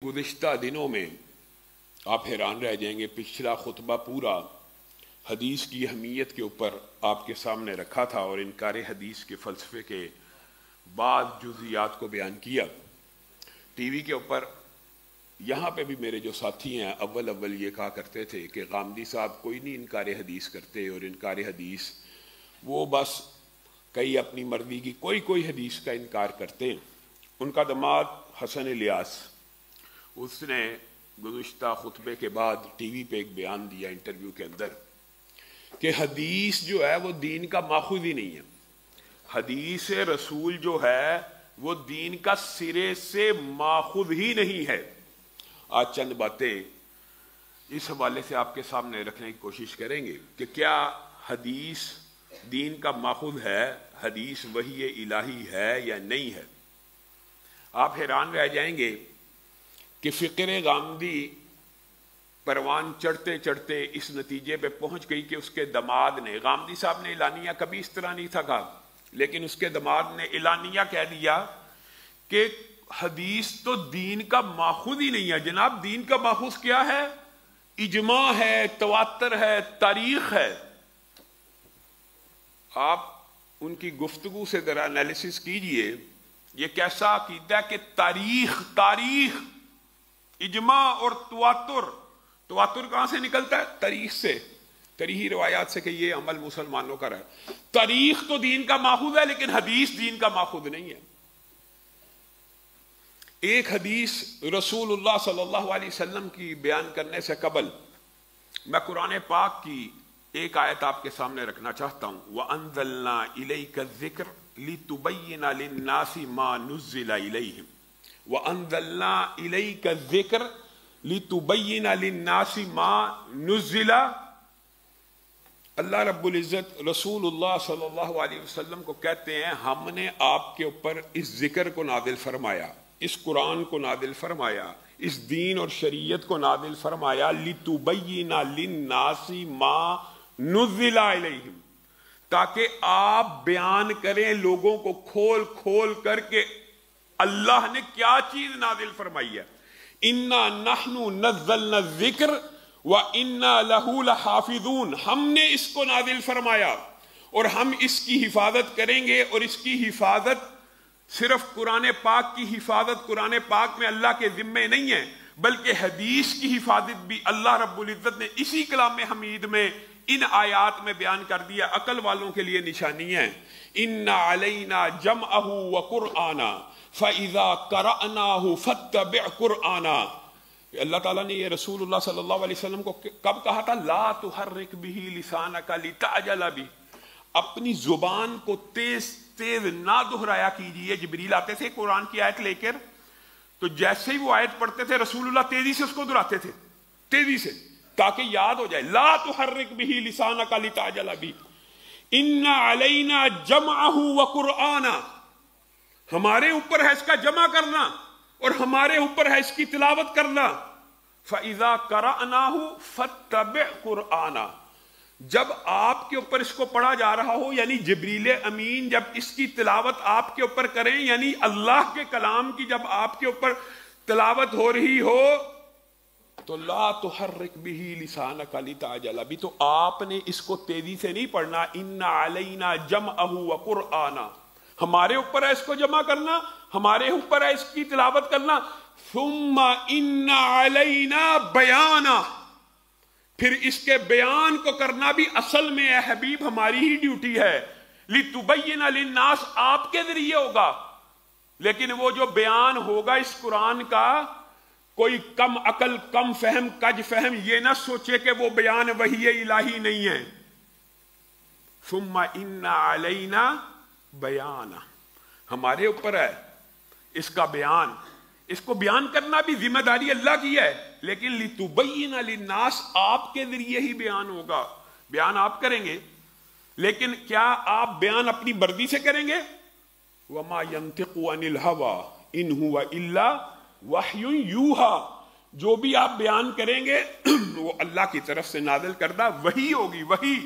گزشتہ دنوں میں آپ حیران رہ جائیں گے، پچھلا خطبہ پورا حدیث کی اہمیت کے اوپر آپ کے سامنے رکھا تھا اور انکار حدیث کے فلسفے کے بعض جزئیات کو بیان کیا۔ ٹی وی کے اوپر یہاں پہ بھی میرے جو ساتھی ہیں اول یہ کہا کرتے تھے کہ غامدی صاحب کوئی نہیں انکار حدیث کرتے، اور انکار حدیث وہ بس کئی اپنی مرضی کی کوئی حدیث کا انکار کرتے ہیں۔ ان کا داماد حسن الیاس، اس نے گزشتہ خطبے کے بعد ٹی وی پہ ایک بیان دیا انٹرویو کے اندر کہ حدیث جو ہے وہ دین کا ماخوذ ہی نہیں ہے، حدیث رسول جو ہے وہ دین کا سرے سے ماخوذ ہی نہیں ہے۔ آج چند باتیں اس حوالے سے آپ کے سامنے رکھنے کی کوشش کریں گے کہ کیا حدیث دین کا ماخوذ ہے، حدیث وحی الہی ہے یا نہیں ہے۔ آپ حیران رہ جائیں گے کہ فکر غامدی پروان چڑھتے چڑھتے اس نتیجے پہ پہنچ گئی کہ اس کے داماد نے، غامدی صاحب نے اعلانیہ کبھی اس طرح نہیں تھا کہا، لیکن اس کے داماد نے اعلانیہ کہہ دیا کہ حدیث تو دین کا ماخوذ ہی نہیں ہے۔ جناب دین کا ماخوذ کیا ہے؟ اجماع ہے، تواتر ہے، تاریخ ہے۔ آپ ان کی گفتگو سے ذرا انالیسس کیجئے، یہ کیسا عقیدہ ہے کہ تاریخ اجماع اور تواتر کہاں سے نکلتا ہے؟ تاریخ سے، تاریخی روایات سے کہ یہ عمل مسلمانوں کا رہا۔ تاریخ تو دین کا ماخوذ ہے لیکن حدیث دین کا ماخوذ نہیں ہے۔ ایک حدیث رسول اللہ صلی اللہ علیہ وسلم کی بیان کرنے سے قبل میں قرآن پاک کی ایک آیت آپ کے سامنے رکھنا چاہتا ہوں۔ وَأَنزَلْنَا إِلَيْكَ الذِّكْرَ لِتُبَيِّنَ لِلنَّاسِ مَا نُزِّلَ إِلَيْهِمْ وَأَنزَلْنَا إِلَيْكَ الذِّكْرَ لِتُبَيِّنَ لِلنَّاسِ مَا نُزِّلَ۔ اللہ رب العزت رسول اللہ صلی اللہ علیہ وسلم کو کہتے ہیں ہم نے آپ کے اوپر اس ذکر کو نازل فرمایا، اس قرآن کو نازل فرمایا، اس دین اور شریعت کو نازل فرمایا لِتُبَيِّنَ لِلنَّاسِ مَا نُزِّلَ إِلَيْهِمْ، تاکہ آپ بیان کریں لوگوں کو کھول کر کے اللہ نے کیا چیز نازل فرمائی ہے۔ اِنَّا نَحْنُ نَزَّلْنَا الذِّكْرَ وَإِنَّا لَهُ لَحَافِظُونَ، ہم نے اس کو نازل فرمایا اور ہم اس کی حفاظت کریں گے، اور اس کی حفاظت صرف قرآن پاک کی حفاظت قرآن پاک میں اللہ کے ذمے نہیں ہے، بلکہ حدیث کی حفاظت بھی اللہ رب العزت نے اسی کلام حمید میں ان آیات میں بیان کر دیا۔ عقل والوں کے لیے نشانی ہے اِنَّ عَلَيْنَا جَمْعَهُ وَقُرْآنًا فَإِذَا قَرَأْنَاهُ فَاتَّبِعْ قُرْآنًا۔ اللہ تعالیٰ نے یہ رسول اللہ صلی اللہ علیہ وسلم کو کب کہا تھا؟ لَا تُحَرِّكْ بِهِ لِسَانَكَ لِتَعْجَلَ بِهِ، اپنی زبان کو تیز نہ دہرایا کیجئے۔ جبریل آتے تھے قرآن کی آیت لے کر، تو جیسے ہی وہ آیت پڑھتے تھے رسول اللہ تیزی سے اس کو دہراتے تھے، تیزی سے، تاکہ یاد ہو جائے۔ لا تحرک به لسانک لتعجل به ان علینا جمعہ وقرآنا، ہمارے اوپر ہے اس کا جمع کرنا اور ہمارے اوپر ہے اس کی تلاوت کرنا۔ فَإِذَا قَرَأْنَاهُ فَاتَّبِعْ قُرْآنًا، جب آپ کے اوپر اس کو پڑھا جا رہا ہو، یعنی جبریل امین جب اس کی تلاوت آپ کے اوپر کریں، یعنی اللہ کے کلام کی جب آپ کے اوپر تلاوت ہو رہی ہو، تو لا تحرک به لسانک لتعجل به، تو آپ نے اس کو تیزی سے نہیں پڑھنا۔ ان علینا جمعہ وقرآنا، ہمارے اوپر ہے اس کو جمع کرنا، ہمارے اوپر ہے اس کی تلاوت کرنا۔ ثم ان علینا بیانا، پھر اس کے بیان کو کرنا بھی اصل میں اے حبیب ہماری ہی ڈیوٹی ہے۔ لِتُبَيِّنَ لِلنَّاسِ آپ کے ذریعے ہوگا، لیکن وہ جو بیان ہوگا اس قرآن کا، کوئی کم عقل، کم فہم، کج فہم یہ نہ سوچے کہ وہ بیان وحی الہی نہیں ہے۔ ثُمَّ إِنَّ عَلَيْنَا بیانہ، ہمارے اوپر ہے اس کا بیان، اس کو بیان کرنا بھی ذمہ داری اللہ کی ہے، لیکن لِتُبَيِّنَ لِلنَّاسِ آپ کے ذریعے ہی بیان ہوگا۔ بیان آپ کریں گے، لیکن کیا آپ بیان اپنی مرضی سے کریں گے؟ وَمَا يَنْتِقُ عَنِ الْهَوَىٰ إِنْ هُوَ إِلَّا وَحْيٌ يُوحَىٰ، جو بھی آپ بیان کریں گے وہ اللہ کی طرف سے نازل کردہ وحی ہوگی، وحی۔